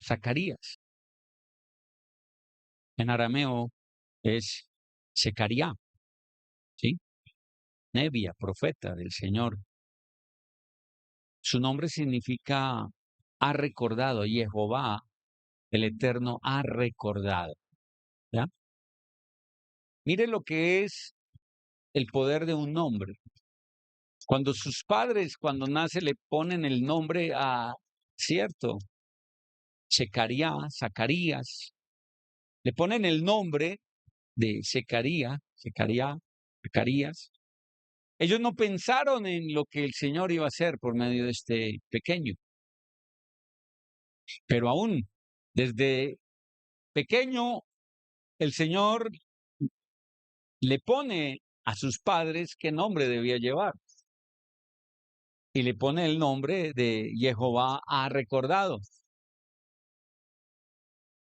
Zacarías. En arameo es Secariá, ¿sí? Nebia, profeta del Señor. Su nombre significa ha recordado, Jehová, el Eterno ha recordado. ¿Ya? Mire lo que es el poder de un nombre. Cuando sus padres, cuando nace, le ponen el nombre a, cierto, Zacarías, le ponen el nombre de Zacarías. Ellos no pensaron en lo que el Señor iba a hacer por medio de este pequeño. Pero aún, desde pequeño, el Señor le pone a sus padres qué nombre debía llevar. Y le pone el nombre de Jehová ha recordado.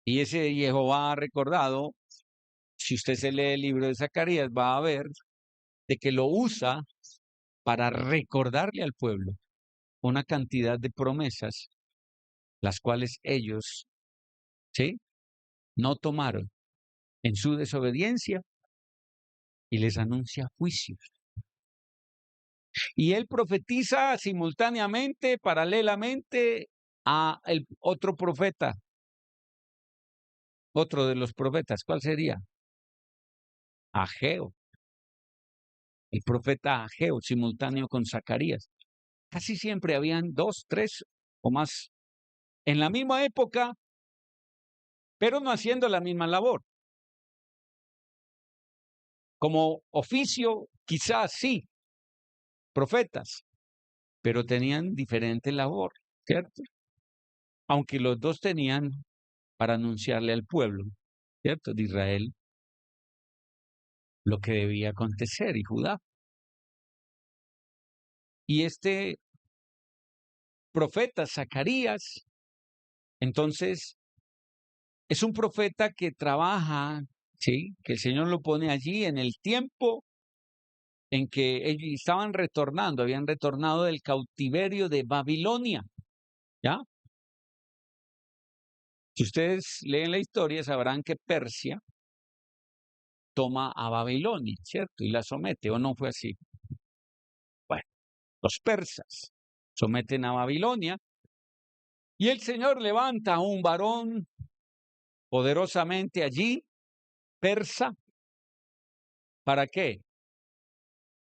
Y ese Jehová ha recordado, si usted se lee el libro de Zacarías, va a ver de que lo usa para recordarle al pueblo una cantidad de promesas, las cuales ellos, ¿sí?, no tomaron en su desobediencia, y les anuncia juicios. Y él profetiza simultáneamente, paralelamente, a el otro profeta, otro de los profetas. ¿Cuál sería? Ageo. El profeta Ageo, simultáneo con Zacarías. Casi siempre habían 2, 3 o más en la misma época, pero no haciendo la misma labor. Como oficio, quizás sí, profetas, pero tenían diferente labor, ¿cierto? Aunque los dos tenían para anunciarle al pueblo, ¿cierto?, de Israel, lo que debía acontecer, y Judá. Y este profeta Zacarías, entonces, es un profeta que trabaja, ¿sí?, que el Señor lo pone allí en el tiempo en que ellos estaban retornando, habían retornado del cautiverio de Babilonia, ¿ya? Si ustedes leen la historia, sabrán que Persia toma a Babilonia, ¿cierto? Y la somete, ¿o no fue así? Bueno, los persas someten a Babilonia, y el Señor levanta a un varón poderosamente allí, persa. ¿Para qué?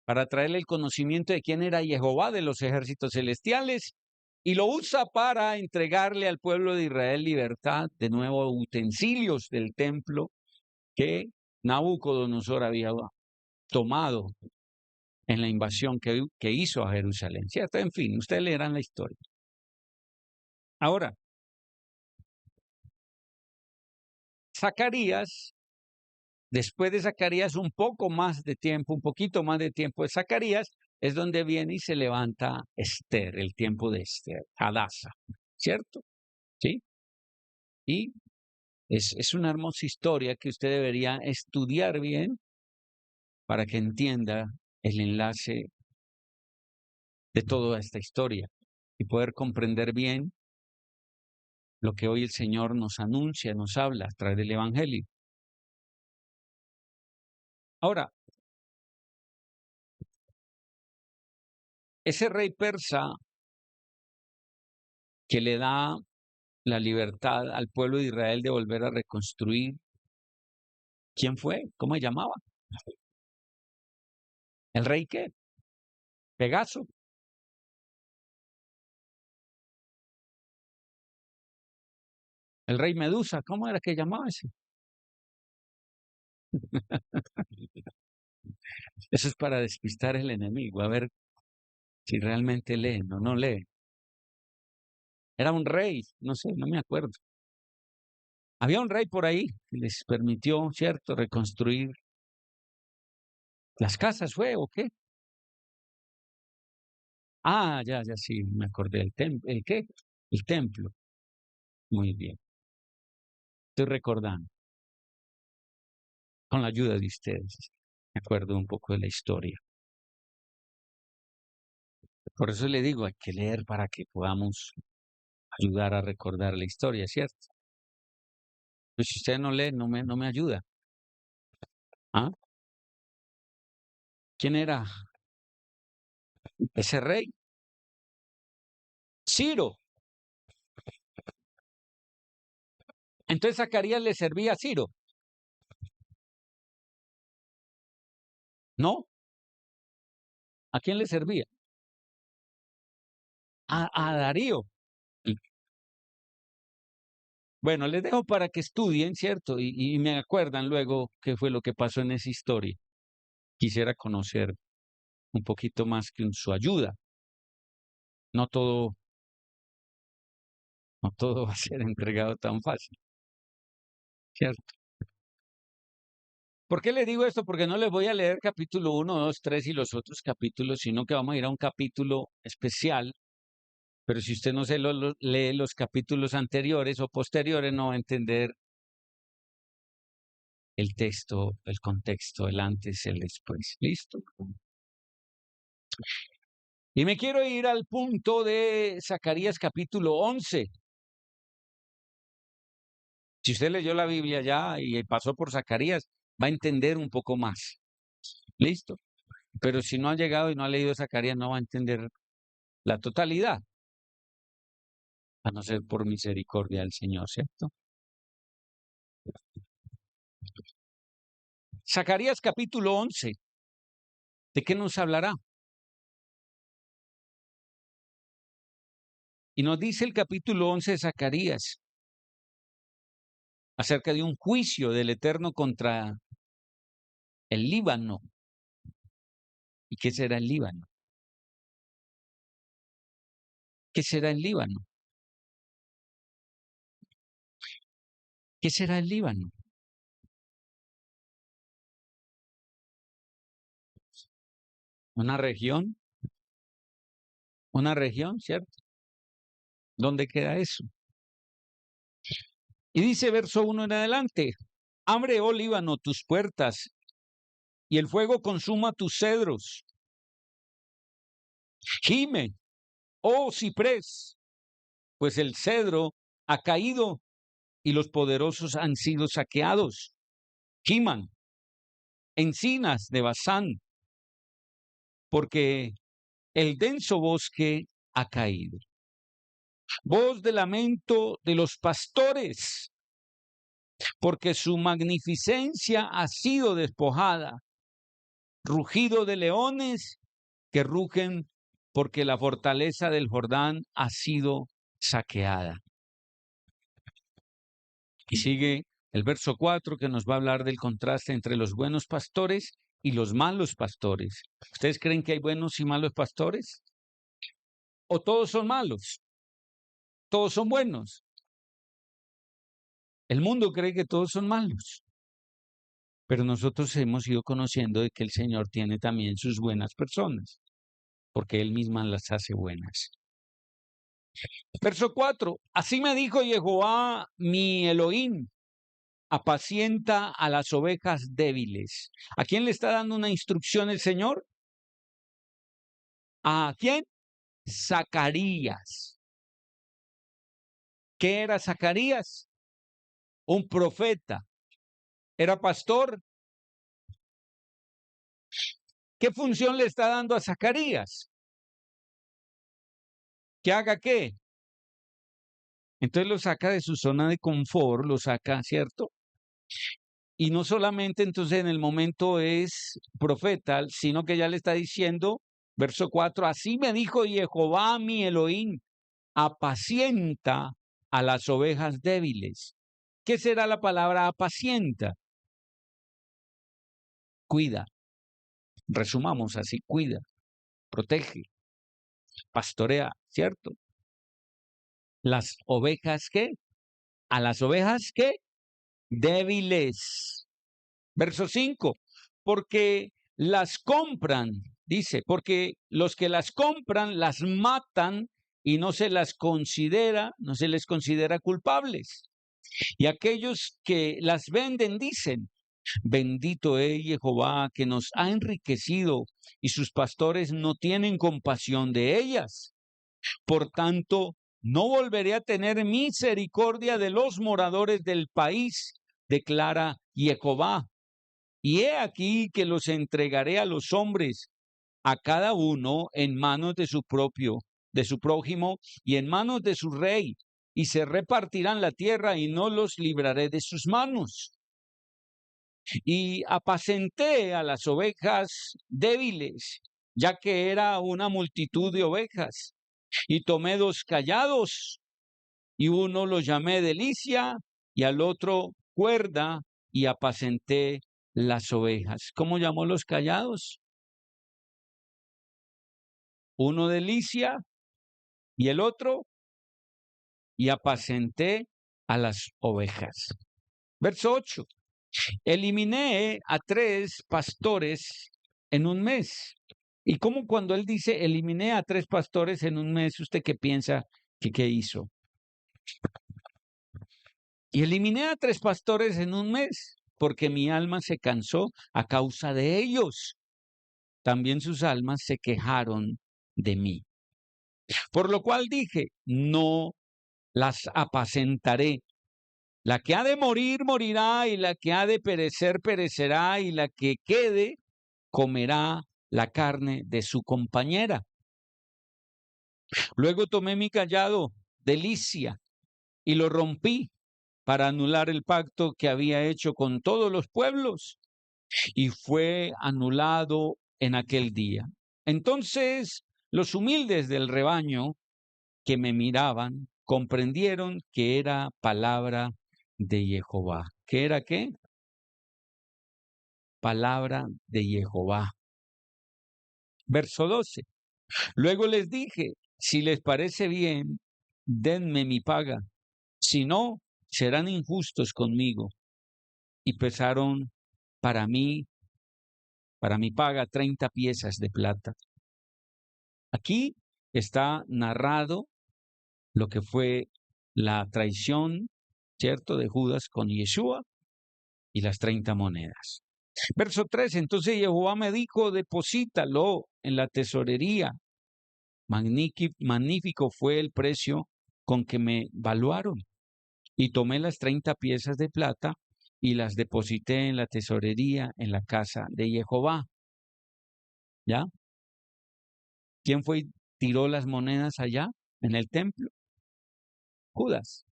Para traerle el conocimiento de quién era Jehová de los ejércitos celestiales, y lo usa para entregarle al pueblo de Israel libertad, de nuevo utensilios del templo que Nabucodonosor había tomado en la invasión que hizo a Jerusalén, ¿cierto? En fin, ustedes leerán la historia. Ahora, Zacarías, después de Zacarías un poco más de tiempo, un poquito más de tiempo de Zacarías, es donde viene y se levanta Esther, el tiempo de Esther, Hadasa, ¿cierto? ¿Sí? Y es una hermosa historia que usted debería estudiar bien para que entienda el enlace de toda esta historia y poder comprender bien lo que hoy el Señor nos anuncia, nos habla a través del Evangelio. Ahora, ese rey persa que le da la libertad al pueblo de Israel de volver a reconstruir, ¿quién fue? ¿Cómo se llamaba? ¿El rey qué? Pegaso. El rey Medusa, ¿cómo era que llamaba ese? Eso es para despistar al enemigo, a ver si realmente leen o no leen. Era un rey, no sé, no me acuerdo. Había un rey por ahí que les permitió, ¿cierto?, reconstruir las casas, ¿fue o qué? Ah, ya, sí, me acordé. ¿El qué? El templo. Muy bien. Estoy recordando, con la ayuda de ustedes. Me acuerdo un poco de la historia. Por eso le digo, hay que leer para que podamos ayudar a recordar la historia, ¿cierto? Pues si usted no lee, no me ayuda. ¿Ah? ¿Quién era ese rey? Ciro. Entonces Zacarías le servía a Ciro. ¿No? ¿A quién le servía? A Darío. Bueno, les dejo para que estudien, ¿cierto? Y me acuerdan luego qué fue lo que pasó en esa historia. Quisiera conocer un poquito más que su ayuda. No todo, no todo va a ser entregado tan fácil, ¿cierto? ¿Por qué les digo esto? Porque no les voy a leer capítulo 1, 2, 3 y los otros capítulos, sino que vamos a ir a un capítulo especial. Pero si usted no lee los capítulos anteriores o posteriores, no va a entender el texto, el contexto, el antes, el después. ¿Listo? Y me quiero ir al punto de Zacarías capítulo 11. Si usted leyó la Biblia ya y pasó por Zacarías, va a entender un poco más. ¿Listo? Pero si no ha llegado y no ha leído Zacarías, no va a entender la totalidad. A no ser por misericordia del Señor, ¿cierto? Zacarías capítulo 11. ¿De qué nos hablará? Y nos dice el capítulo 11 de Zacarías acerca de un juicio del Eterno contra el Líbano. ¿Y qué será el Líbano? ¿Qué será el Líbano? ¿Qué será el Líbano? Una región, ¿cierto? ¿Dónde queda eso? Y dice verso 1 en adelante, abre, oh Líbano, tus puertas, y el fuego consuma tus cedros. Gime, oh ciprés, pues el cedro ha caído y los poderosos han sido saqueados. Giman, encinas de Basán, porque el denso bosque ha caído. Voz de lamento de los pastores, porque su magnificencia ha sido despojada. Rugido de leones que rugen, porque la fortaleza del Jordán ha sido saqueada. Y sigue el verso 4 que nos va a hablar del contraste entre los buenos pastores y los malos pastores. ¿Ustedes creen que hay buenos y malos pastores? ¿O todos son malos? ¿Todos son buenos? El mundo cree que todos son malos. Pero nosotros hemos ido conociendo de que el Señor tiene también sus buenas personas, porque Él misma las hace buenas. Verso 4. Así me dijo Jehová mi Elohim, apacienta a las ovejas débiles. ¿A quién le está dando una instrucción el Señor? ¿A quién? Zacarías. ¿Qué era Zacarías? Un profeta. ¿Era pastor? ¿Qué función le está dando a Zacarías? ¿Que haga qué? Entonces lo saca de su zona de confort, lo saca, ¿cierto? Y no solamente entonces en el momento es profeta, sino que ya le está diciendo, verso 4, así me dijo Jehová mi Elohim, apacienta a las ovejas débiles. ¿Qué será la palabra apacienta? Cuida. Resumamos así, cuida, protege, pastorea, ¿cierto? Las ovejas, ¿qué? A las ovejas, ¿qué? Débiles. Verso 5, porque las compran, dice, porque los que las compran las matan y no se les considera culpables. Y aquellos que las venden dicen, bendito es Jehová que nos ha enriquecido y sus pastores no tienen compasión de ellas. Por tanto, no volveré a tener misericordia de los moradores del país, declara Jehová. Y he aquí que los entregaré a los hombres, a cada uno en manos de su prójimo y en manos de su rey, y se repartirán la tierra y no los libraré de sus manos. Y apacenté a las ovejas débiles, ya que era una multitud de ovejas, y tomé 2 callados, y uno lo llamé Delicia, y al otro Cuerda, y apacenté las ovejas. ¿Cómo llamó los callados? Uno Delicia, y el otro, y apacenté a las ovejas. Verso 8. Eliminé a 3 pastores en un mes. ¿Y cómo cuando él dice eliminé a 3 pastores en un mes, usted qué piensa que qué hizo? Y eliminé a 3 pastores en un mes, porque mi alma se cansó a causa de ellos. También sus almas se quejaron de mí. Por lo cual dije, no las apacentaré. La que ha de morir, morirá, y la que ha de perecer, perecerá, y la que quede, comerá la carne de su compañera. Luego tomé mi callado, Delicia, y lo rompí para anular el pacto que había hecho con todos los pueblos, y fue anulado en aquel día. Entonces los humildes del rebaño que me miraban comprendieron que era palabra de Jehová. ¿Qué era qué? Palabra de Jehová. Verso 12. Luego les dije, si les parece bien, denme mi paga. Si no, serán injustos conmigo. Y pesaron para mí, para mi paga, 30 piezas de plata. Aquí está narrado lo que fue la traición, ¿cierto?, de Judas con Yeshua y las 30 monedas. Verso 3, entonces Jehová me dijo, deposítalo en la tesorería. Magnífico fue el precio con que me valuaron. Y tomé las 30 piezas de plata y las deposité en la tesorería en la casa de Jehová. ¿Ya? ¿Quién fue y tiró las monedas allá en el templo? Judas.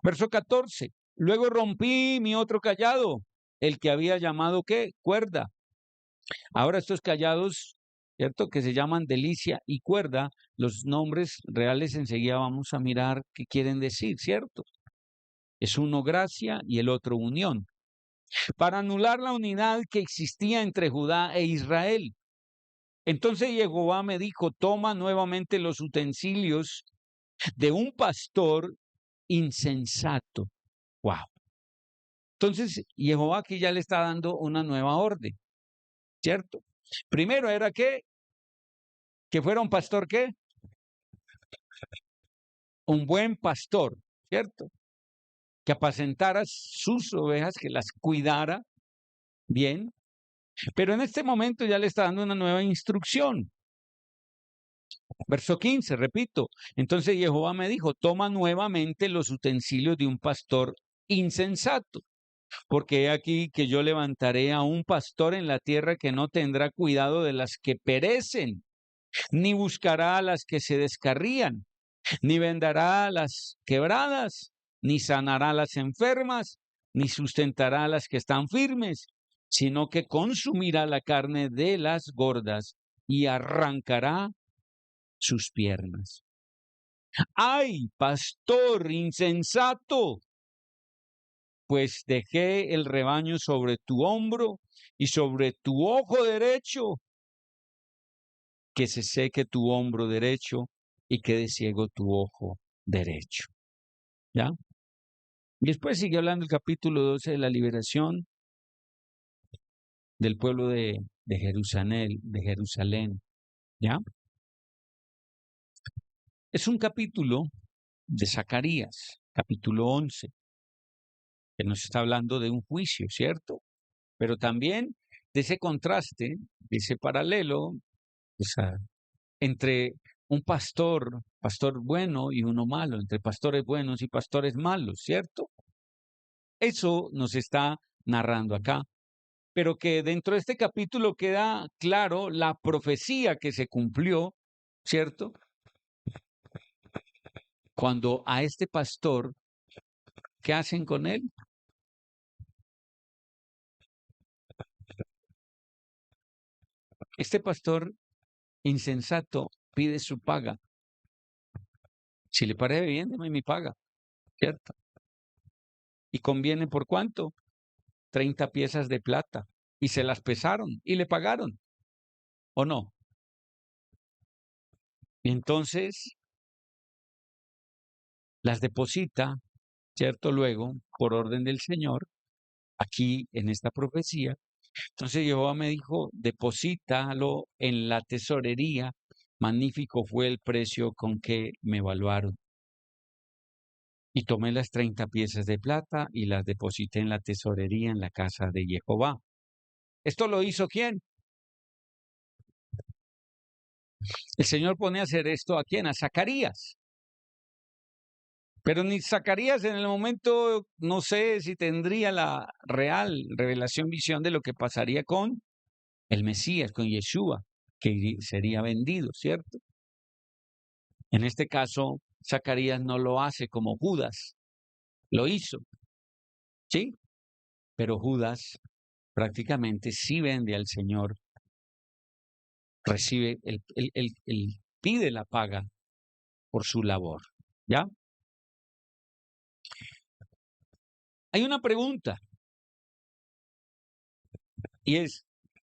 Verso 14. Luego rompí mi otro callado, el que había llamado ¿qué? Cuerda. Ahora estos callados, ¿cierto?, que se llaman Delicia y Cuerda, los nombres reales enseguida vamos a mirar qué quieren decir, ¿cierto? Es uno gracia y el otro unión. Para anular la unidad que existía entre Judá e Israel. Entonces Jehová me dijo, toma nuevamente los utensilios de un pastor insensato. Wow. Entonces Jehová aquí ya le está dando una nueva orden, ¿cierto? Primero era que fuera un pastor ¿qué? Un buen pastor, ¿cierto? Que apacentara sus ovejas, que las cuidara bien. Pero en este momento ya le está dando una nueva instrucción. Verso 15, repito. Entonces Jehová me dijo, toma nuevamente los utensilios de un pastor insensato, porque he aquí que yo levantaré a un pastor en la tierra que no tendrá cuidado de las que perecen, ni buscará a las que se descarrían, ni vendará a las quebradas, ni sanará a las enfermas, ni sustentará a las que están firmes, sino que consumirá la carne de las gordas y arrancará sus piernas. ¡Ay, pastor insensato! Pues dejé el rebaño sobre tu hombro y sobre tu ojo derecho, que se seque tu hombro derecho y quede ciego tu ojo derecho. ¿Ya? Y después sigue hablando el capítulo 12 de la liberación del pueblo de Jerusalén, ¿ya? Es un capítulo de Zacarías, capítulo 11, que nos está hablando de un juicio, ¿cierto? Pero también de ese contraste, de ese paralelo, entre un pastor pastor bueno y uno malo, entre pastores buenos y pastores malos, ¿cierto? Eso nos está narrando acá, pero que dentro de este capítulo queda claro la profecía que se cumplió, ¿cierto? Cuando a este pastor, ¿qué hacen con él? Este pastor insensato pide su paga. Si le parece bien, deme mi paga, ¿cierto? ¿Y conviene por cuánto? 30 piezas de plata. Y se las pesaron y le pagaron, ¿o no? Y entonces las deposita, ¿cierto? Luego, por orden del Señor, aquí en esta profecía. Entonces Jehová me dijo, deposítalo en la tesorería. Magnífico fue el precio con que me evaluaron. Y tomé las 30 piezas de plata y las deposité en la tesorería en la casa de Jehová. ¿Esto lo hizo quién? El Señor pone a hacer esto a quién? A Zacarías. Pero ni Zacarías en el momento, no sé si tendría la real revelación, visión de lo que pasaría con el Mesías, con Yeshua, que sería vendido, ¿cierto? En este caso, Zacarías no lo hace como Judas lo hizo, ¿sí? Pero Judas prácticamente sí vende al Señor, recibe, él pide la paga por su labor, ¿ya? Hay una pregunta, y es,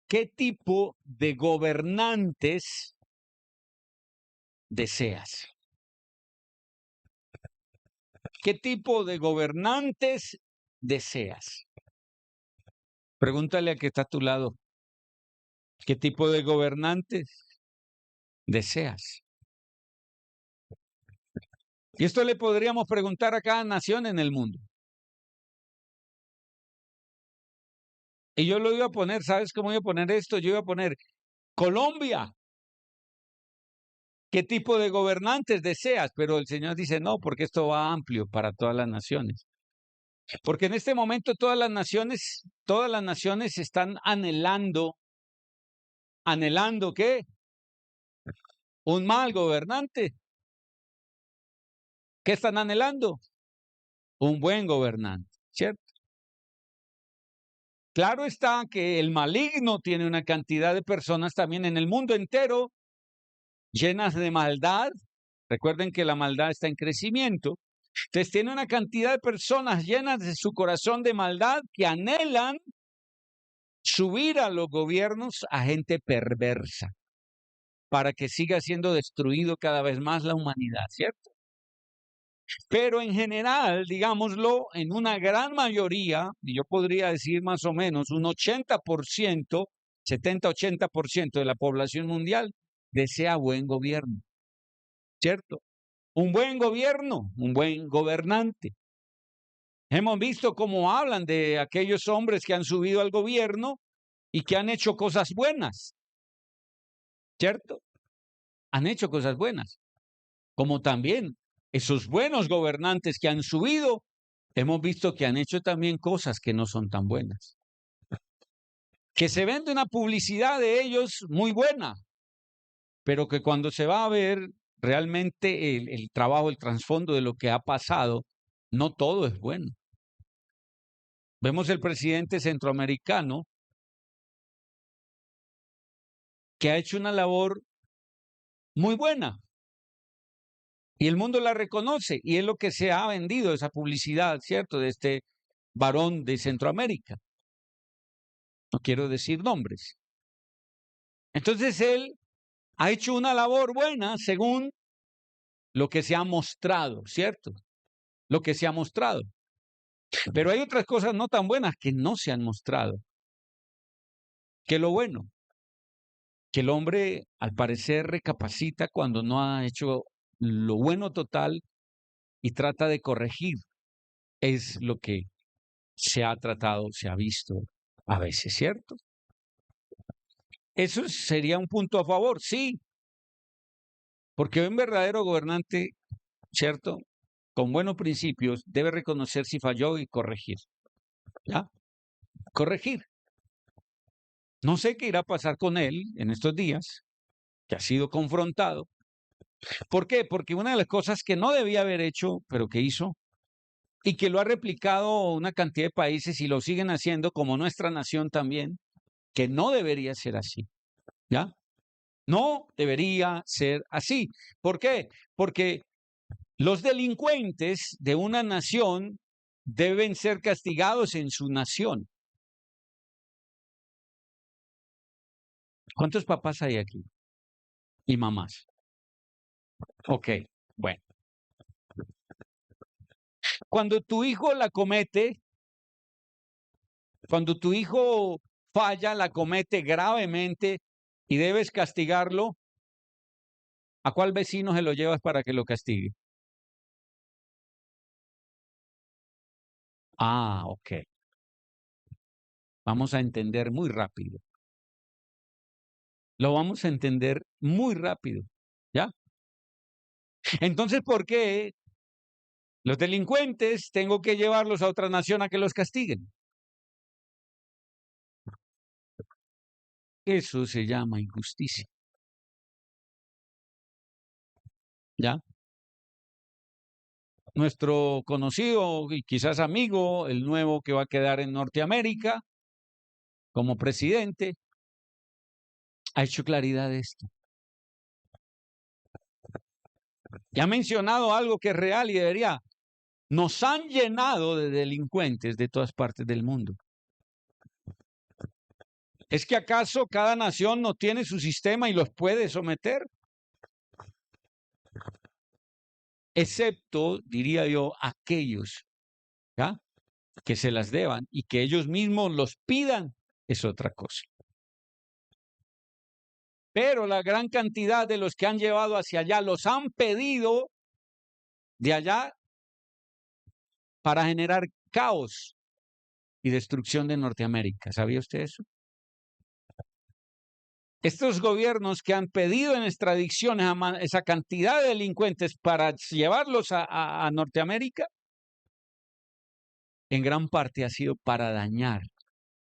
¿qué tipo de gobernantes deseas? ¿Qué tipo de gobernantes deseas? Pregúntale a que está a tu lado, ¿qué tipo de gobernantes deseas? Y esto le podríamos preguntar a cada nación en el mundo. Y yo lo iba a poner, ¿sabes cómo iba a poner esto? Yo iba a poner Colombia. ¿Qué tipo de gobernantes deseas? Pero el Señor dice no, porque esto va amplio para todas las naciones. Porque en este momento todas las naciones están anhelando ¿qué? Un mal gobernante. ¿Qué están anhelando? Un buen gobernante, ¿cierto? Claro está que el maligno tiene una cantidad de personas también en el mundo entero llenas de maldad. Recuerden que la maldad está en crecimiento. Entonces tiene una cantidad de personas llenas de su corazón de maldad que anhelan subir a los gobiernos a gente perversa para que siga siendo destruido cada vez más la humanidad, ¿cierto? Pero en general, digámoslo, en una gran mayoría, y yo podría decir más o menos un 80%, 70-80% de la población mundial desea buen gobierno, ¿cierto? Un buen gobierno, un buen gobernante. Hemos visto cómo hablan de aquellos hombres que han subido al gobierno y que han hecho cosas buenas, ¿cierto? Han hecho cosas buenas. Como también esos buenos gobernantes que han subido, hemos visto que han hecho también cosas que no son tan buenas. Que se vende una publicidad de ellos muy buena, pero que cuando se va a ver realmente el trabajo, el trasfondo de lo que ha pasado, no todo es bueno. Vemos el presidente centroamericano que ha hecho una labor muy buena y el mundo la reconoce y es lo que se ha vendido esa publicidad, ¿cierto? De este varón de Centroamérica. No quiero decir nombres. Entonces él ha hecho una labor buena según lo que se ha mostrado, ¿cierto? Lo que se ha mostrado. Pero hay otras cosas no tan buenas que no se han mostrado. Que lo bueno, que el hombre al parecer recapacita cuando no ha hecho lo bueno total y trata de corregir. Es lo que se ha tratado, se ha visto a veces, ¿cierto? Eso sería un punto a favor, sí, Porque un verdadero gobernante, ¿cierto?, con buenos principios, debe reconocer si falló y corregir. ¿Ya? Corregir. No sé qué irá a pasar con él en estos días, que ha sido confrontado. ¿Por qué? Porque una de las cosas que no debía haber hecho, pero que hizo, y que lo ha replicado una cantidad de países y lo siguen haciendo, como nuestra nación también, que no debería ser así. ¿Ya? No debería ser así. ¿Por qué? Porque los delincuentes de una nación deben ser castigados en su nación. ¿Cuántos papás hay aquí? Y mamás. Ok, bueno. Cuando tu hijo la comete, cuando tu hijo falla, la comete gravemente y debes castigarlo, ¿a cuál vecino se lo llevas para que lo castigue? Ah, ok. Vamos a entender muy rápido. Lo vamos a entender muy rápido. ¿Ya? Entonces, ¿por qué los delincuentes tengo que llevarlos a otra nación a que los castiguen? Eso se llama injusticia. ¿Ya? Nuestro conocido y quizás amigo, el nuevo que va a quedar en Norteamérica como presidente, ha hecho claridad de esto. Y ha mencionado algo que es real y debería. Nos han llenado de delincuentes de todas partes del mundo. ¿Es que acaso cada nación no tiene su sistema y los puede someter? Excepto, diría yo, aquellos, ¿ya?, que se las deban y que ellos mismos los pidan, es otra cosa. Pero la gran cantidad de los que han llevado hacia allá los han pedido de allá para generar caos y destrucción de Norteamérica. ¿Sabía usted eso? Estos gobiernos que han pedido en extradiciones a esa cantidad de delincuentes para llevarlos a Norteamérica, en gran parte ha sido para dañar,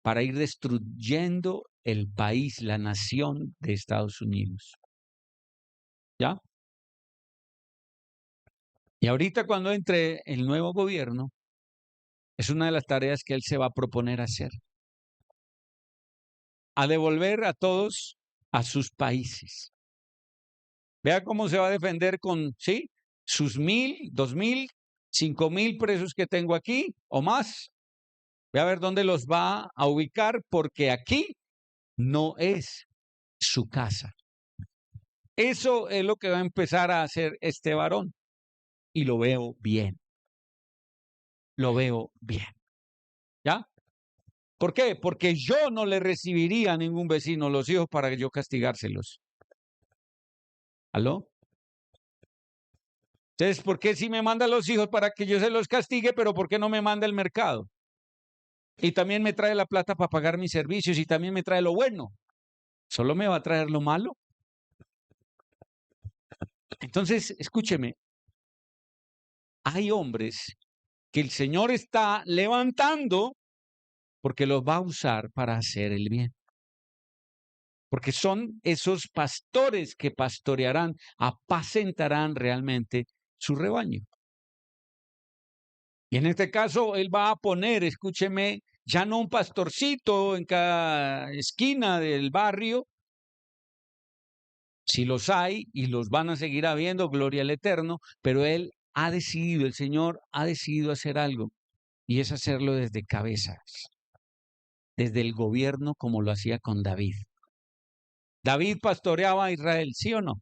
para ir destruyendo el país, la nación de Estados Unidos. ¿Ya? Y ahorita cuando entre el nuevo gobierno, es una de las tareas que él se va a proponer hacer. A devolver a todos a sus países. Vea cómo se va a defender con, ¿sí?, sus 1,000, 2,000, 5,000 presos que tengo aquí o más. Ve a ver dónde los va a ubicar, porque aquí no es su casa. Eso es lo que va a empezar a hacer este varón. Y lo veo bien. Lo veo bien. ¿Ya? ¿Por qué? Porque yo no le recibiría a ningún vecino los hijos para yo castigárselos. ¿Aló? Entonces, ¿por qué si me manda los hijos para que yo se los castigue, pero por qué no me manda el mercado? Y también me trae la plata para pagar mis servicios y también me trae lo bueno. ¿Solo me va a traer lo malo? Entonces, escúcheme, hay hombres que el Señor está levantando porque los va a usar para hacer el bien. Porque son esos pastores que pastorearán, apacentarán realmente su rebaño. Y en este caso, él va a poner, escúcheme, ya no un pastorcito en cada esquina del barrio. Si los hay y los van a seguir habiendo, gloria al Eterno, pero él ha decidido, el Señor ha decidido hacer algo, y es hacerlo desde cabezas, desde el gobierno como lo hacía con David. David pastoreaba a Israel, ¿sí o no?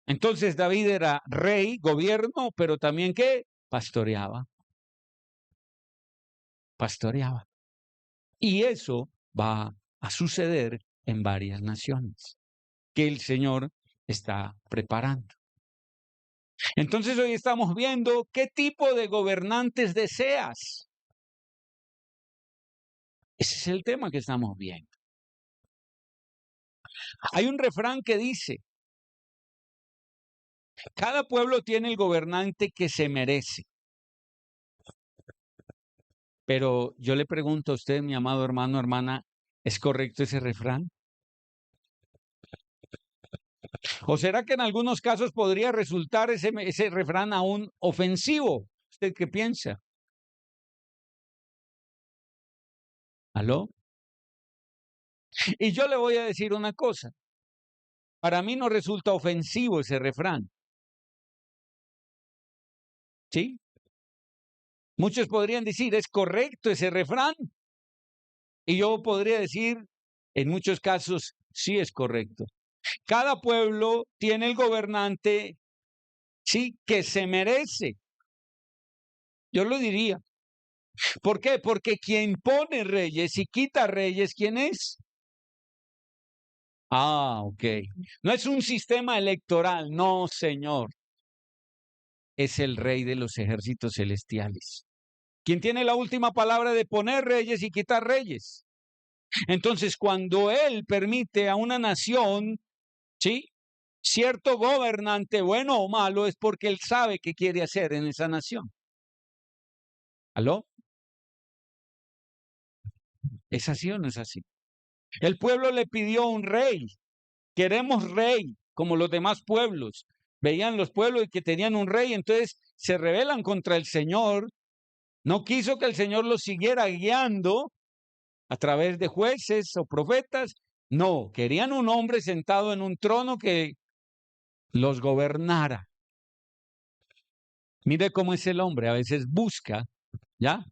Entonces David era rey, gobierno, pero también ¿qué? Pastoreaba. Pastoreaba. Y eso va a suceder en varias naciones que el Señor está preparando. Entonces hoy estamos viendo qué tipo de gobernantes deseas. Ese es el tema que estamos viendo. Hay un refrán que dice, Cada pueblo tiene el gobernante que se merece. Pero yo le pregunto a usted, mi amado hermano, hermana, ¿es correcto ese refrán? ¿O será que en algunos casos podría resultar ese refrán aún ofensivo? ¿Usted qué piensa? ¿Aló? Y yo le voy a decir una cosa. Para mí no resulta ofensivo ese refrán. ¿Sí? Muchos podrían decir, ¿es correcto ese refrán? Y yo podría decir, en muchos casos, sí es correcto. Cada pueblo tiene el gobernante, sí, que se merece. Yo lo diría. ¿Por qué? Porque quien pone reyes y quita reyes, ¿quién es? Ah, ok. No es un sistema electoral, no, señor. Es el rey de los ejércitos celestiales. Quien tiene la última palabra de poner reyes y quitar reyes. Entonces, cuando él permite a una nación, ¿sí? Cierto gobernante, bueno o malo, es porque él sabe qué quiere hacer en esa nación. ¿Aló? ¿Es así o no es así? El pueblo le pidió un rey. Queremos rey, como los demás pueblos. Veían los pueblos que tenían un rey, entonces se rebelan contra el Señor. No quiso que el Señor los siguiera guiando a través de jueces o profetas. No, querían un hombre sentado en un trono que los gobernara. Mire cómo es el hombre, a veces busca, ¿ya?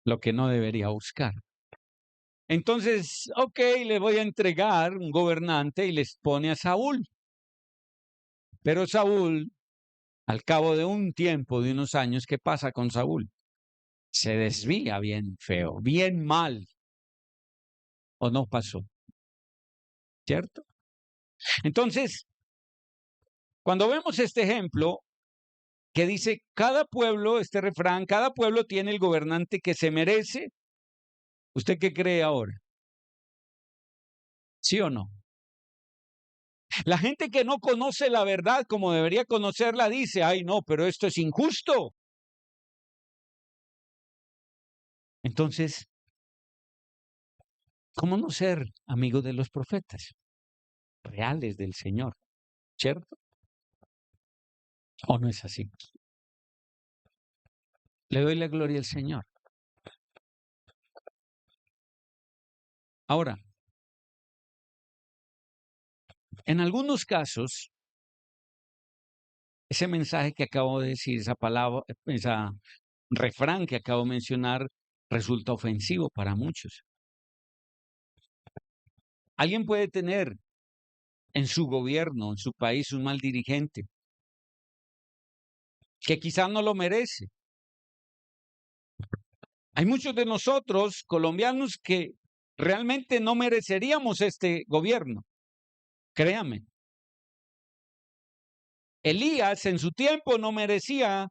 Lo que no debería buscar. Entonces, ok, le voy a entregar un gobernante y les pone a Saúl. Pero Saúl, al cabo de un tiempo, de unos años, ¿qué pasa con Saúl? Se desvía bien feo, bien mal. ¿O no pasó? ¿Cierto? Entonces, cuando vemos este ejemplo que dice, cada pueblo, este refrán, cada pueblo tiene el gobernante que se merece, ¿usted qué cree ahora? ¿Sí o no? La gente que no conoce la verdad como debería conocerla dice, ay no, pero esto es injusto. Entonces, ¿cómo no ser amigo de los profetas reales del Señor? ¿Cierto? ¿O no es así? Le doy la gloria al Señor. Ahora, en algunos casos, ese mensaje que acabo de decir, esa palabra, ese refrán que acabo de mencionar, resulta ofensivo para muchos. Alguien puede tener en su gobierno, en su país, un mal dirigente que quizás no lo merece. Hay muchos de nosotros, colombianos, que realmente no mereceríamos este gobierno. Créame. Elías en su tiempo no merecía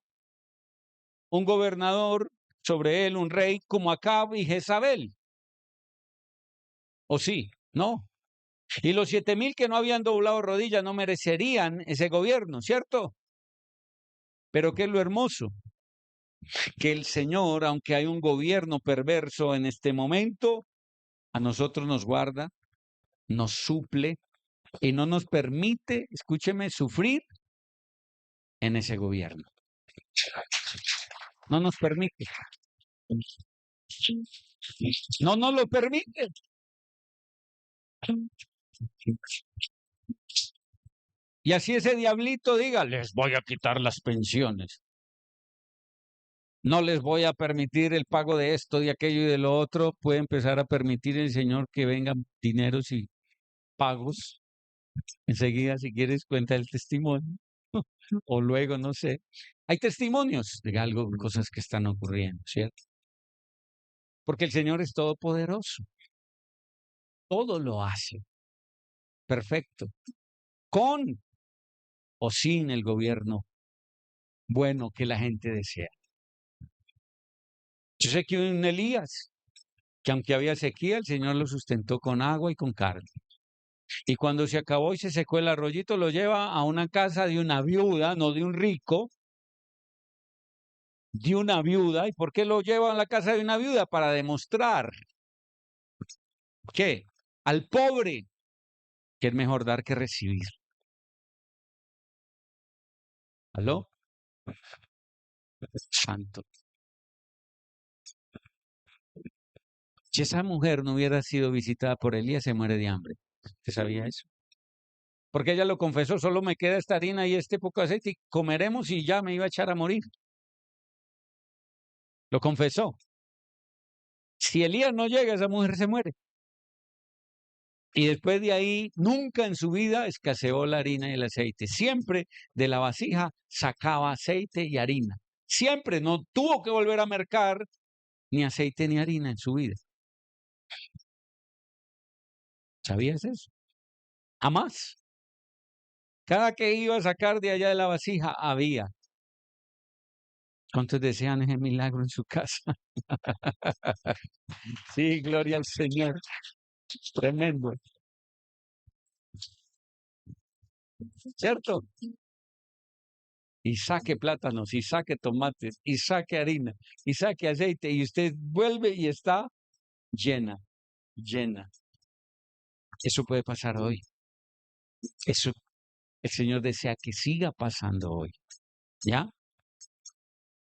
un gobernador sobre él, un rey como Acab y Jezabel. ¿O sí? No. Y los 7,000 que no habían doblado rodillas no merecerían ese gobierno, ¿cierto? Pero ¿qué es lo hermoso? Que el Señor, aunque hay un gobierno perverso en este momento, a nosotros nos guarda, nos suple y no nos permite, escúcheme, sufrir en ese gobierno. No nos permite. No nos lo permite. Y así ese diablito diga, les voy a quitar las pensiones. No les voy a permitir el pago de esto, de aquello y de lo otro. Puede empezar a permitir el Señor que vengan dineros y pagos. Enseguida, si quieres, cuenta el testimonio. O luego, no sé. Hay testimonios de algo, cosas que están ocurriendo, ¿cierto? Porque el Señor es todopoderoso. Todo lo hace. Perfecto. Con o sin el gobierno bueno que la gente desea. Yo sé que un Elías, que aunque había sequía, el Señor lo sustentó con agua y con carne. Y cuando se acabó y se secó el arroyito, lo lleva a una casa de una viuda, no de un rico, de una viuda. ¿Y por qué lo lleva a la casa de una viuda? Para demostrar que al pobre que es mejor dar que recibir. ¿Aló? Santo. Si esa mujer no hubiera sido visitada por Elías, se muere de hambre. ¿Usted sabía eso? Porque ella lo confesó, solo me queda esta harina y este poco de aceite y comeremos y ya me iba a echar a morir. Lo confesó. Si Elías no llega, esa mujer se muere. Y después de ahí, nunca en su vida escaseó la harina y el aceite. Siempre de la vasija sacaba aceite y harina. Siempre no tuvo que volver a mercar ni aceite ni harina en su vida. ¿Sabías eso? Jamás. Cada que iba a sacar de allá de la vasija, había. ¿Cuántos desean ese milagro en su casa? Sí, gloria al Señor. Tremendo. ¿Cierto? Y saque plátanos, y saque tomates, y saque harina, y saque aceite, y usted vuelve y está llena, llena. Eso puede pasar hoy. Eso el Señor desea que siga pasando hoy. ¿Ya?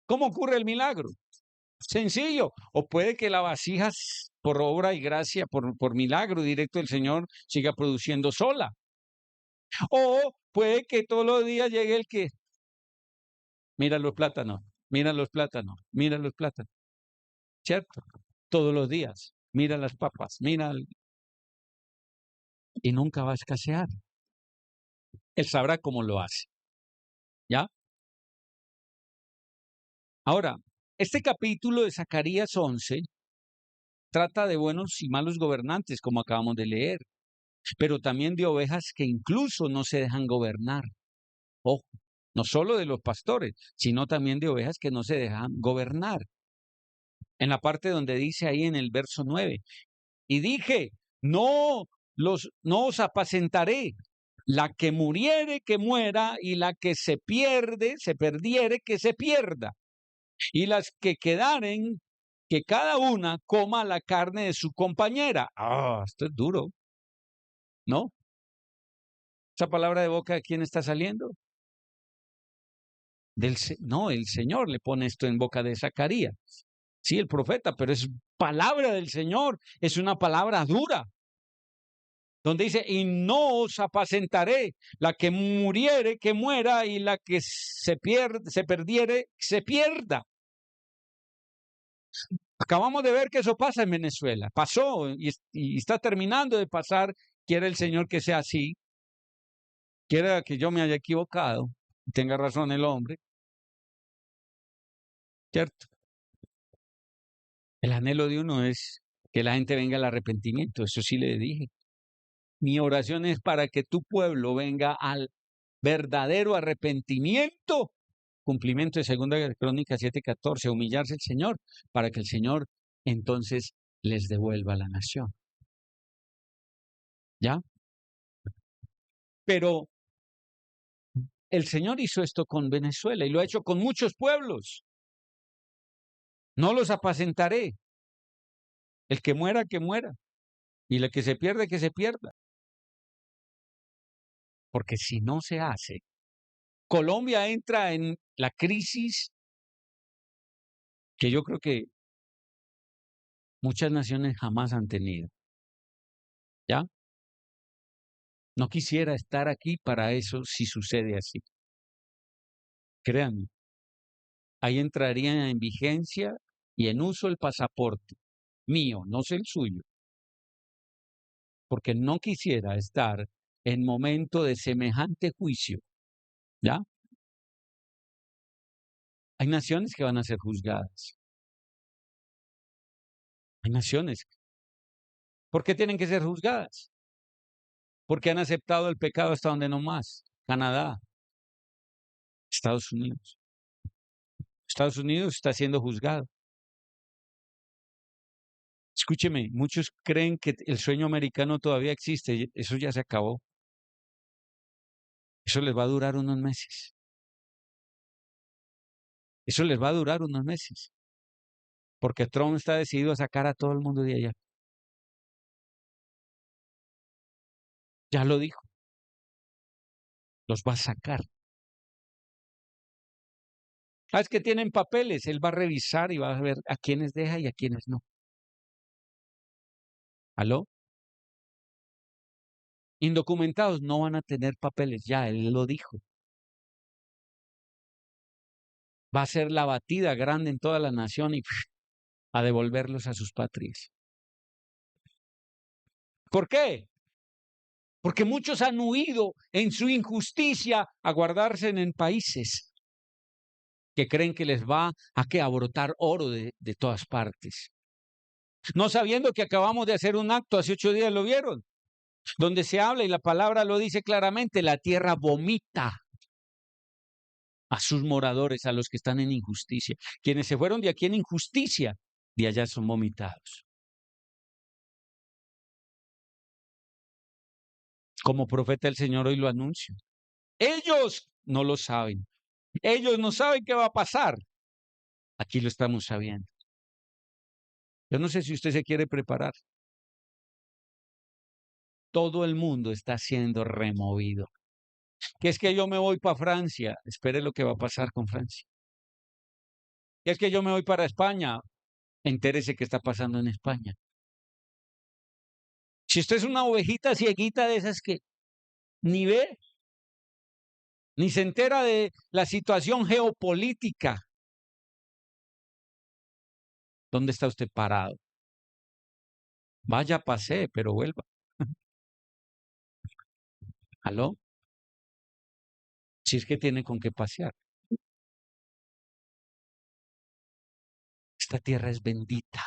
¿Cómo ocurre el milagro? Sencillo. O puede que la vasija, por obra y gracia, por milagro directo del Señor, siga produciendo sola. O puede que todos los días llegue el que, mira los plátanos, mira los plátanos, mira los plátanos. ¿Cierto? Todos los días. Mira las papas, mira. Y nunca va a escasear. Él sabrá cómo lo hace. ¿Ya? Ahora, este capítulo de Zacarías 11 trata de buenos y malos gobernantes, como acabamos de leer, pero también de ovejas que incluso no se dejan gobernar. Ojo, no solo de los pastores, sino también de ovejas que no se dejan gobernar. En la parte donde dice ahí en el verso 9, y dije, no os apacentaré, la que muriere, que muera, y la que se perdiere, que se pierda. Y las que quedaren, que cada una coma la carne de su compañera. Ah, esto es duro, ¿no? ¿Esa palabra de boca de quién está saliendo? No, el Señor le pone esto en boca de Zacarías. Sí, el profeta, pero es palabra del Señor, es una palabra dura. Donde dice, y no os apacentaré, la que muriere, que muera, y la que se perdiere, se pierda. Acabamos de ver que eso pasa en Venezuela, pasó y está terminando de pasar. Quiere el Señor que sea así, quiera que yo me haya equivocado, tenga razón el hombre, ¿cierto? El anhelo de uno es que la gente venga al arrepentimiento, eso sí le dije. Mi oración es para que tu pueblo venga al verdadero arrepentimiento, cumplimiento de 2 Crónicas 7:14, humillarse el Señor, para que el Señor entonces les devuelva la nación. ¿Ya? Pero el Señor hizo esto con Venezuela y lo ha hecho con muchos pueblos. No los apacentaré. El que muera, que muera. Y el que se pierde, que se pierda. Porque si no se hace, Colombia entra en la crisis que yo creo que muchas naciones jamás han tenido. ¿Ya? No quisiera estar aquí para eso si sucede así. Créanme, ahí entraría en vigencia y en uso el pasaporte mío, no sé el suyo, porque no quisiera estar en momento de semejante juicio. ¿Ya? Hay naciones que van a ser juzgadas. Hay naciones. ¿Por qué tienen que ser juzgadas? Porque han aceptado el pecado hasta donde no más. Canadá, Estados Unidos. Estados Unidos está siendo juzgado. Escúcheme, muchos creen que el sueño americano todavía existe. Eso ya se acabó. Eso les va a durar unos meses. Eso les va a durar unos meses. Porque Trump está decidido a sacar a todo el mundo de allá. Ya lo dijo. Los va a sacar. Es que tienen papeles. Él va a revisar y va a ver a quiénes deja y a quiénes no. ¿Aló? Indocumentados no van a tener papeles. Ya, él lo dijo. Va a ser la batida grande en toda la nación y a devolverlos a sus patrias. ¿Por qué? Porque muchos han huido en su injusticia a guardarse en países que creen que les va a brotar oro de todas partes. No sabiendo que acabamos de hacer un acto, hace 8 días lo vieron, donde se habla y la palabra lo dice claramente, la tierra vomita a sus moradores, a los que están en injusticia. Quienes se fueron de aquí en injusticia, de allá son vomitados. Como profeta del Señor hoy lo anuncio. Ellos no lo saben. Ellos no saben qué va a pasar. Aquí lo estamos sabiendo. Yo no sé si usted se quiere preparar. Todo el mundo está siendo removido. Que es que yo me voy para Francia. Espere lo que va a pasar con Francia. Que es que yo me voy para España. Entérese qué está pasando en España. Si usted es una ovejita cieguita de esas que ni ve, ni se entera de la situación geopolítica, ¿dónde está usted parado? Vaya, pase, pero vuelva. ¿Aló? Si es que tiene con qué pasear. Esta tierra es bendita.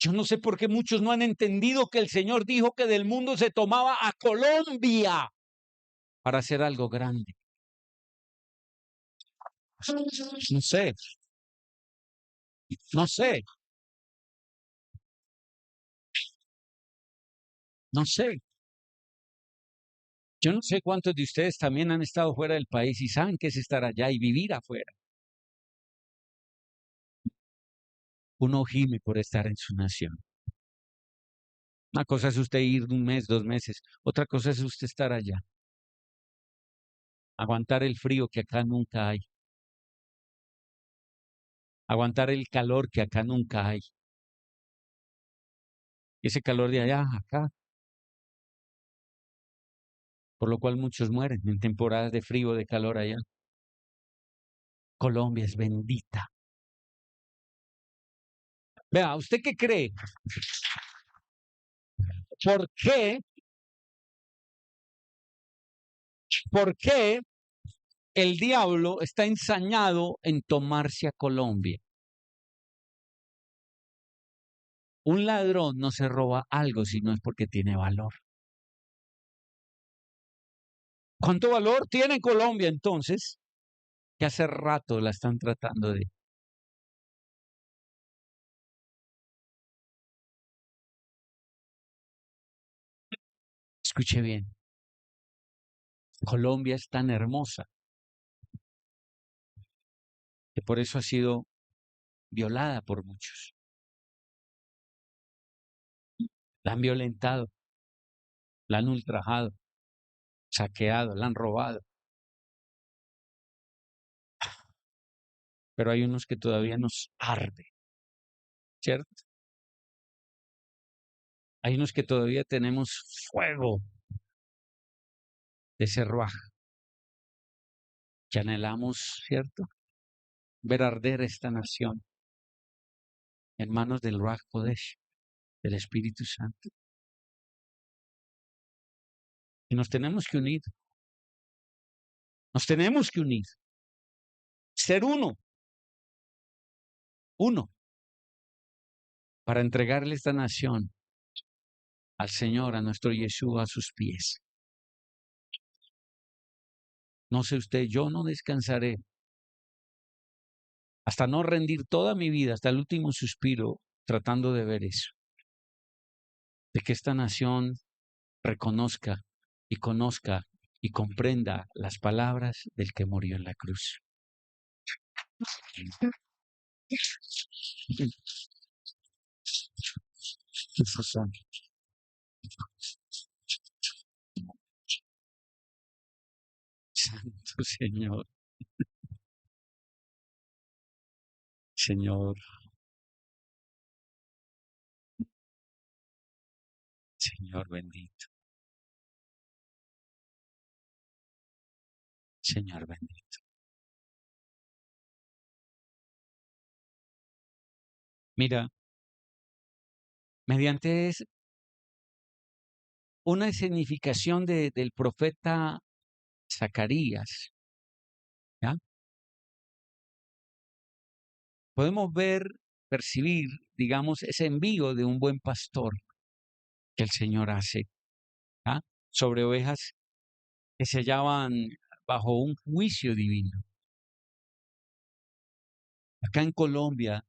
Yo no sé por qué muchos no han entendido que el Señor dijo que del mundo se tomaba a Colombia para hacer algo grande. No sé, no sé, no sé. Yo no sé cuántos de ustedes también han estado fuera del país y saben qué es estar allá y vivir afuera. Uno gime por estar en su nación. Una cosa es usted ir un mes, 2 meses. Otra cosa es usted estar allá. Aguantar el frío que acá nunca hay. Aguantar el calor que acá nunca hay. Ese calor de allá, acá. Por lo cual muchos mueren en temporadas de frío, de calor allá. Colombia es bendita. Vea, ¿usted qué cree? ¿Por qué? ¿Por qué el diablo está ensañado en tomarse a Colombia? Un ladrón no se roba algo si no es porque tiene valor. ¿Cuánto valor tiene Colombia entonces? Que hace rato la están tratando de... Escuche bien. Colombia es tan hermosa que por eso ha sido violada por muchos. La han violentado, la han ultrajado, saqueado, la han robado. Pero hay unos que todavía nos arde, ¿cierto? Hay unos que todavía tenemos fuego de ese ruaj, que anhelamos, ¿cierto? Ver arder esta nación en manos del ruaj Kodesh, del Espíritu Santo. Y nos tenemos que unir. Nos tenemos que unir. Ser uno. Uno. Para entregarle esta nación al Señor, a nuestro Yeshua, a sus pies. No sé usted, yo no descansaré hasta no rendir toda mi vida, hasta el último suspiro, tratando de ver eso, de que esta nación reconozca y conozca y comprenda las palabras del que murió en la cruz. Santo Señor, Señor, Señor bendito, Señor bendito. Mira, mediante una escenificación del profeta Zacarías, ¿ya? Podemos ver, percibir, digamos, ese envío de un buen pastor que el Señor hace, ¿ya? Sobre ovejas que se hallaban bajo un juicio divino. Acá en Colombia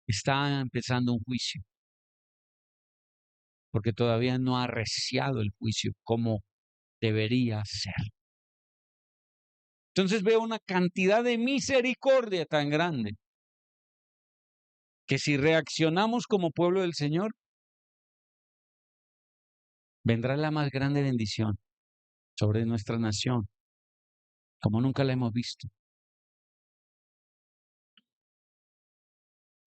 está empezando un juicio, porque todavía no ha arreciado el juicio como debería ser. Entonces veo una cantidad de misericordia tan grande que si reaccionamos como pueblo del Señor, vendrá la más grande bendición sobre nuestra nación, como nunca la hemos visto.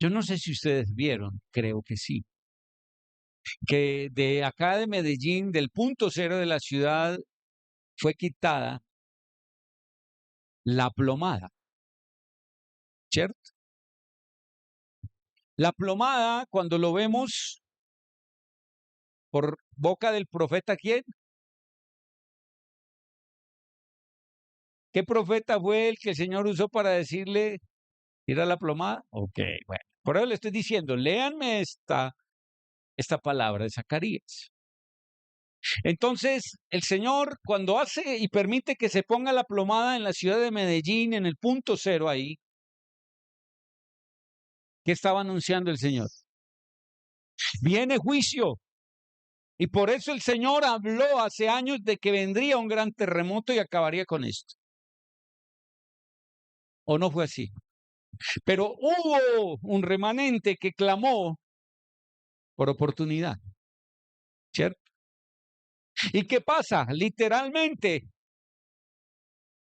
Yo no sé si ustedes vieron, creo que sí, que de acá de Medellín, del punto cero de la ciudad, fue quitada la plomada, ¿cierto? La plomada, cuando lo vemos por boca del profeta, ¿quién? ¿Qué profeta fue el que el Señor usó para decirle, tira la plomada? Ok, bueno, por eso le estoy diciendo, léanme esta palabra de Zacarías. Entonces, el Señor, cuando hace y permite que se ponga la plomada en la ciudad de Medellín, en el punto cero ahí, ¿qué estaba anunciando el Señor? Viene juicio. Y por eso el Señor habló hace años de que vendría un gran terremoto y acabaría con esto. ¿O no fue así? Pero hubo un remanente que clamó por oportunidad, ¿cierto? ¿Y qué pasa? Literalmente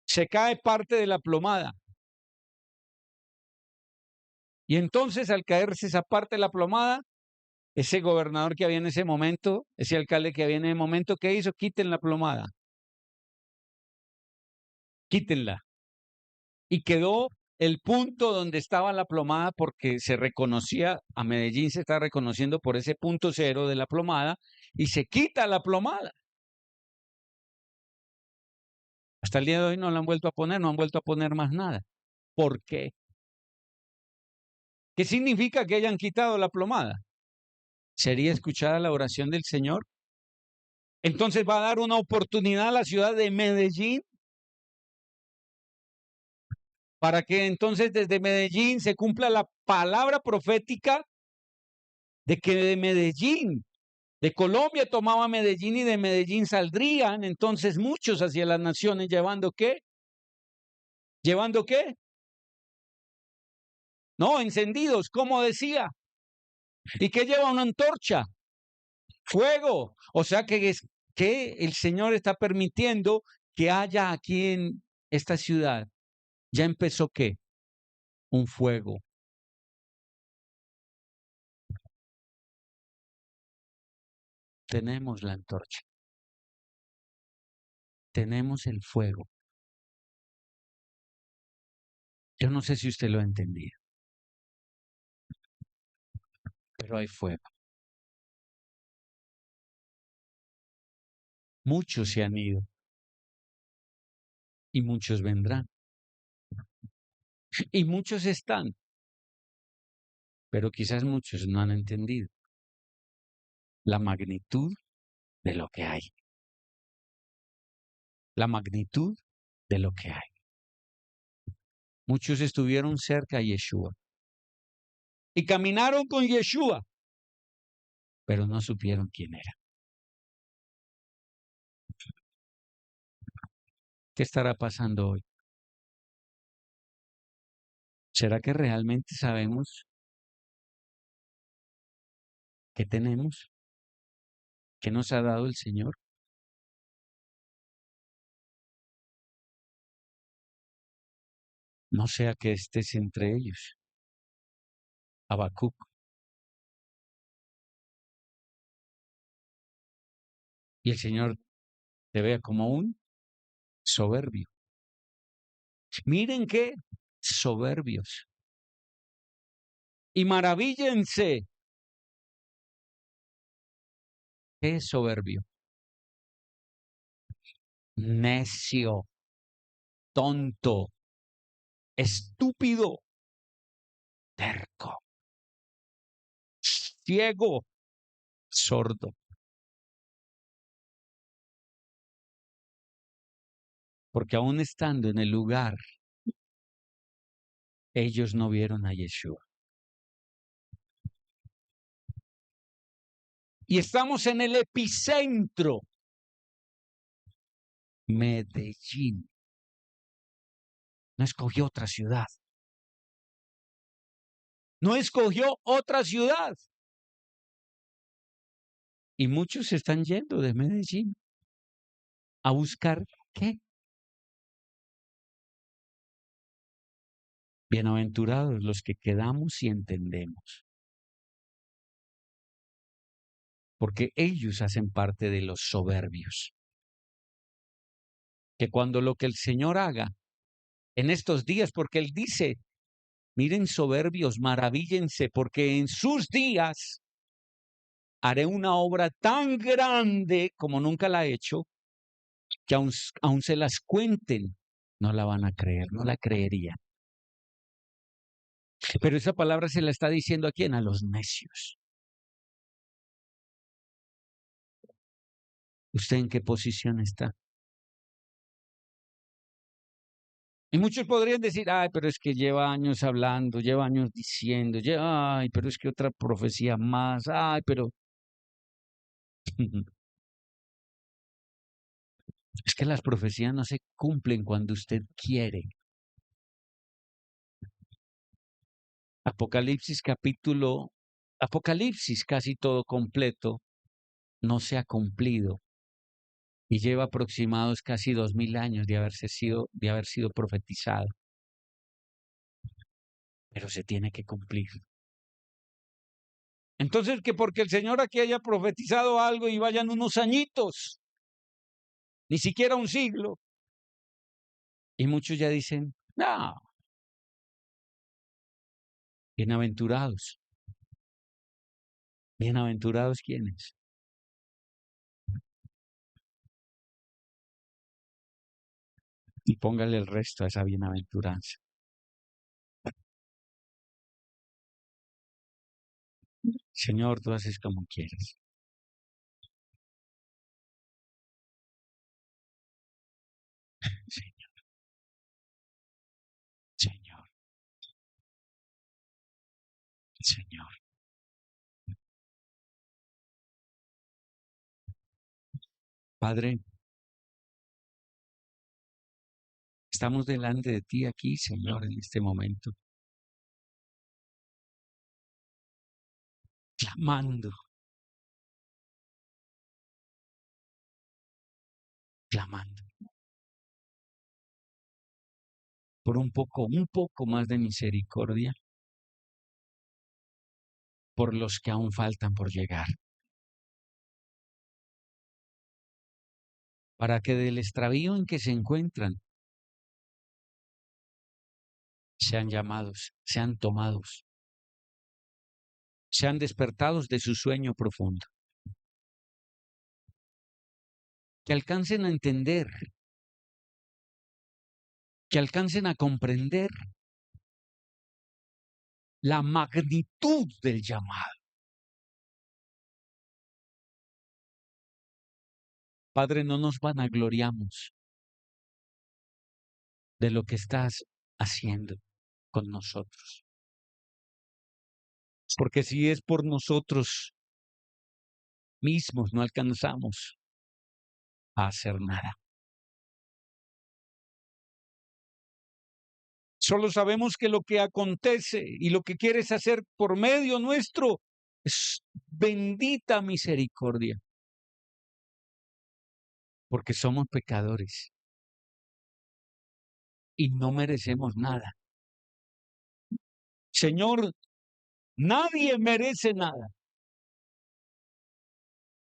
se cae parte de la plomada. Y entonces al caerse esa parte de la plomada, ese gobernador que había en ese momento, ese alcalde que había en ese momento, ¿qué hizo? Quiten la plomada. Quítenla. Y quedó el punto donde estaba la plomada porque se reconocía, a Medellín se está reconociendo por ese punto cero de la plomada y se quita la plomada. Hasta el día de hoy no la han vuelto a poner, no han vuelto a poner más nada. ¿Por qué? ¿Qué significa que hayan quitado la plomada? ¿Sería escuchada la oración del Señor? Entonces va a dar una oportunidad a la ciudad de Medellín para que entonces desde Medellín se cumpla la palabra profética de que de Medellín, de Colombia tomaba Medellín y de Medellín saldrían entonces muchos hacia las naciones llevando ¿qué? ¿Llevando qué? No, encendidos, como decía. ¿Y qué lleva una antorcha? Fuego. O sea que el Señor está permitiendo que haya aquí en esta ciudad. Ya empezó ¿qué? Un fuego. Tenemos la antorcha. Tenemos el fuego. Yo no sé si usted lo ha entendido, pero hay fuego. Muchos se han ido y muchos vendrán. Y muchos están, pero quizás muchos no han entendido la magnitud de lo que hay. La magnitud de lo que hay. Muchos estuvieron cerca de Yeshua y caminaron con Yeshua, pero no supieron quién era. ¿Qué estará pasando hoy? ¿Será que realmente sabemos qué tenemos? ¿Qué nos ha dado el Señor? No sea que estés entre ellos. Habacuc. Y el Señor te vea como un soberbio. Miren qué soberbios. Y maravíllense. ¿Qué es soberbio? Necio, tonto, estúpido, terco, ciego, sordo. Porque aún estando en el lugar, ellos no vieron a Yeshua. Y estamos en el epicentro. Medellín. No escogió otra ciudad. No escogió otra ciudad. Y muchos se están yendo de Medellín a buscar ¿qué? Bienaventurados los que quedamos y entendemos. Porque ellos hacen parte de los soberbios. Que cuando lo que el Señor haga en estos días, porque Él dice, miren soberbios, maravíllense, porque en sus días haré una obra tan grande como nunca la he hecho, que aun se las cuenten, no la van a creer, no la creerían. Pero esa palabra se la está diciendo a quién, a los necios. ¿Usted en qué posición está? Y muchos podrían decir, ay, pero es que lleva años hablando, lleva años diciendo, ay, pero es que otra profecía más, ay, pero es que las profecías no se cumplen cuando usted quiere. Apocalipsis casi todo completo no se ha cumplido y lleva aproximados casi 2000 años de haber sido profetizado, pero se tiene que cumplir. Entonces, que porque el Señor aquí haya profetizado algo y vayan unos añitos, ni siquiera un siglo, y muchos ya dicen, no, bienaventurados. ¿Bienaventurados quiénes? Y póngale el resto a esa bienaventuranza. Señor, tú haces como quieres. Señor, Señor, Señor. Padre, estamos delante de ti aquí, Señor, en este momento, clamando, clamando por un poco más de misericordia por los que aún faltan por llegar, para que del extravío en que se encuentran sean llamados, sean tomados, sean despertados de su sueño profundo, que alcancen a entender, que alcancen a comprender la magnitud del llamado. Padre, no nos vanagloriamos de lo que estás haciendo con nosotros. Porque si es por nosotros mismos, no alcanzamos a hacer nada. Solo sabemos que lo que acontece y lo que quieres hacer por medio nuestro es bendita misericordia, porque somos pecadores y no merecemos nada. Señor, nadie merece nada.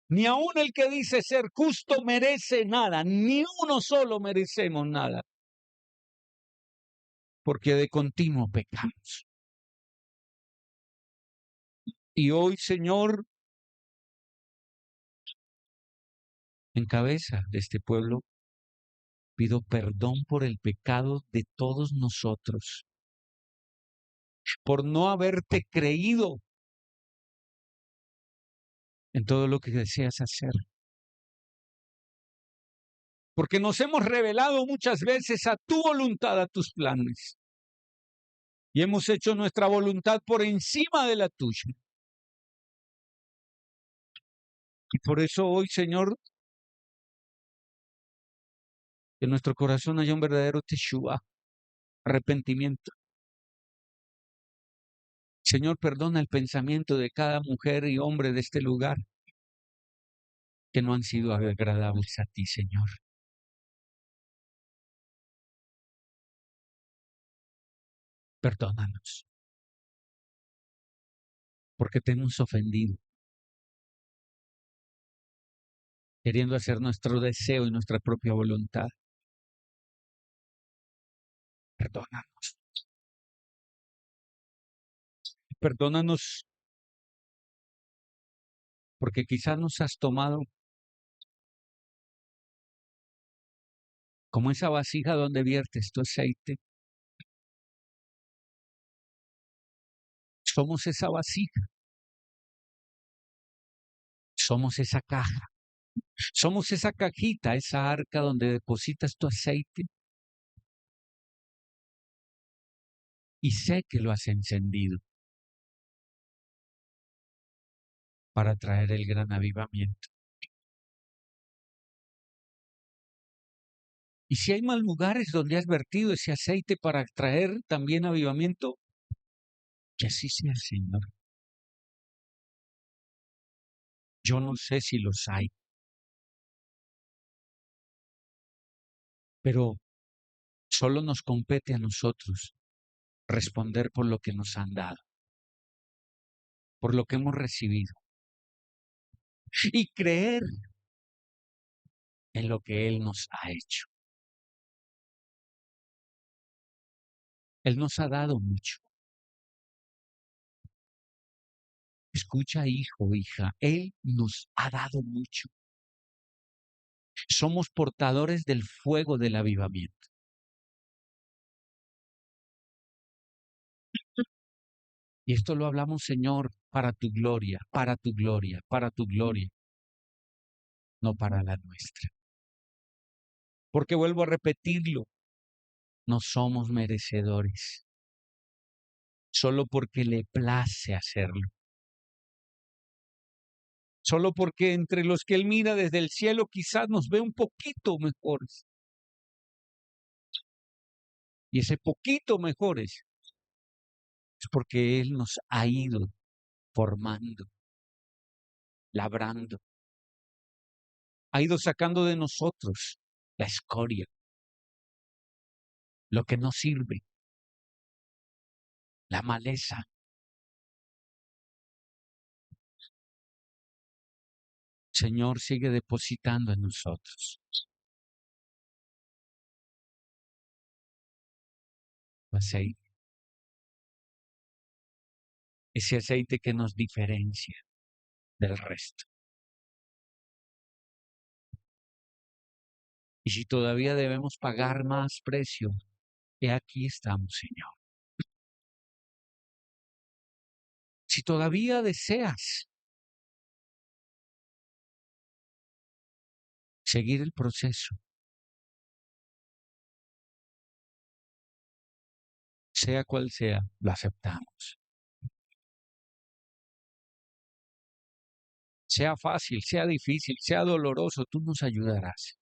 Ni aun el que dice ser justo merece nada. Ni uno solo merecemos nada. Porque de continuo pecamos. Y hoy, Señor, en cabeza de este pueblo, pido perdón por el pecado de todos nosotros, por no haberte creído en todo lo que deseas hacer. Porque nos hemos revelado muchas veces a tu voluntad, a tus planes. Y hemos hecho nuestra voluntad por encima de la tuya. Y por eso hoy, Señor, en nuestro corazón haya un verdadero teshuva, arrepentimiento. Señor, perdona el pensamiento de cada mujer y hombre de este lugar que no han sido agradables a ti, Señor. Perdónanos, porque te hemos ofendido, queriendo hacer nuestro deseo y nuestra propia voluntad. Perdónanos. Perdónanos porque quizás nos has tomado como esa vasija donde viertes tu aceite. Somos esa vasija, somos esa caja, somos esa cajita, esa arca donde depositas tu aceite. Y sé que lo has encendido para traer el gran avivamiento. Y si hay más lugares donde has vertido ese aceite para traer también avivamiento, que así sea, Señor. Yo no sé si los hay, pero solo nos compete a nosotros responder por lo que nos han dado, por lo que hemos recibido y creer en lo que Él nos ha hecho. Él nos ha dado mucho. Escucha, hijo, hija, Él nos ha dado mucho. Somos portadores del fuego del avivamiento. Y esto lo hablamos, Señor, para tu gloria, para tu gloria, para tu gloria, no para la nuestra. Porque vuelvo a repetirlo, no somos merecedores, solo porque le place hacerlo. Solo porque entre los que Él mira desde el cielo quizás nos ve un poquito mejores. Y ese poquito mejores es porque Él nos ha ido formando, labrando, ha ido sacando de nosotros la escoria, lo que no sirve, la maleza. Señor, sigue depositando en nosotros tu aceite, ese aceite que nos diferencia del resto. Y si todavía debemos pagar más precio, he aquí estamos, Señor. Si todavía deseas seguir el proceso, sea cual sea, lo aceptamos. Sea fácil, sea difícil, sea doloroso, tú nos ayudarás.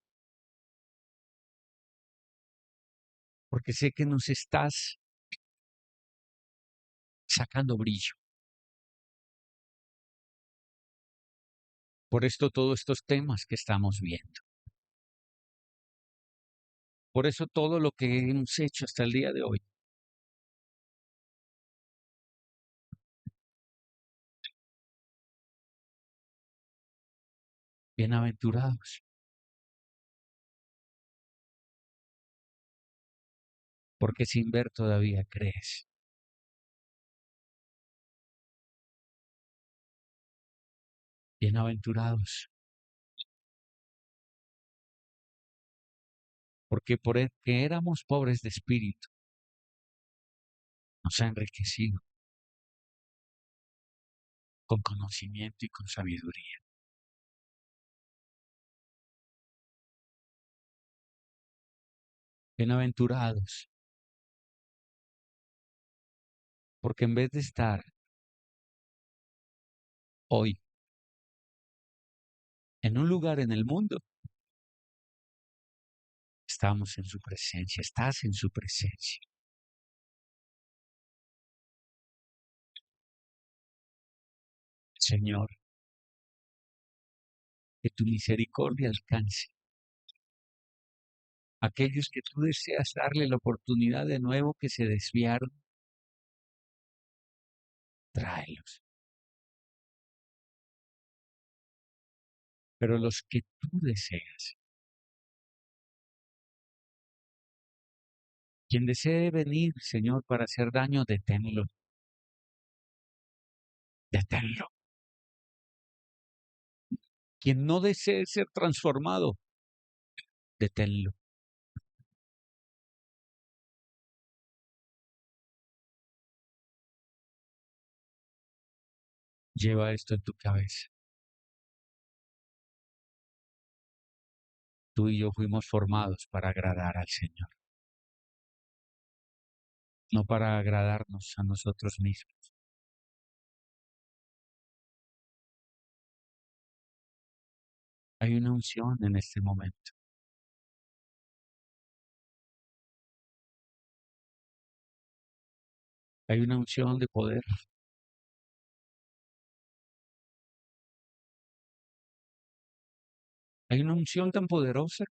Porque sé que nos estás sacando brillo. Por esto todos estos temas que estamos viendo. Por eso todo lo que hemos hecho hasta el día de hoy. Bienaventurados. Porque sin ver todavía crees. Bienaventurados. Porque que éramos pobres de espíritu, nos ha enriquecido con conocimiento y con sabiduría. Bienaventurados, porque en vez de estar hoy en un lugar en el mundo, estamos en su presencia, estás en su presencia. Señor, que tu misericordia alcance a aquellos que tú deseas darle la oportunidad de nuevo que se desviaron, tráelos. Pero los que tú deseas, quien desee venir, Señor, para hacer daño, deténlo. Deténlo. Quien no desee ser transformado, deténlo. Lleva esto en tu cabeza. Tú y yo fuimos formados para agradar al Señor, no para agradarnos a nosotros mismos. Hay una unción en este momento. Hay una unción de poder. Hay una unción tan poderosa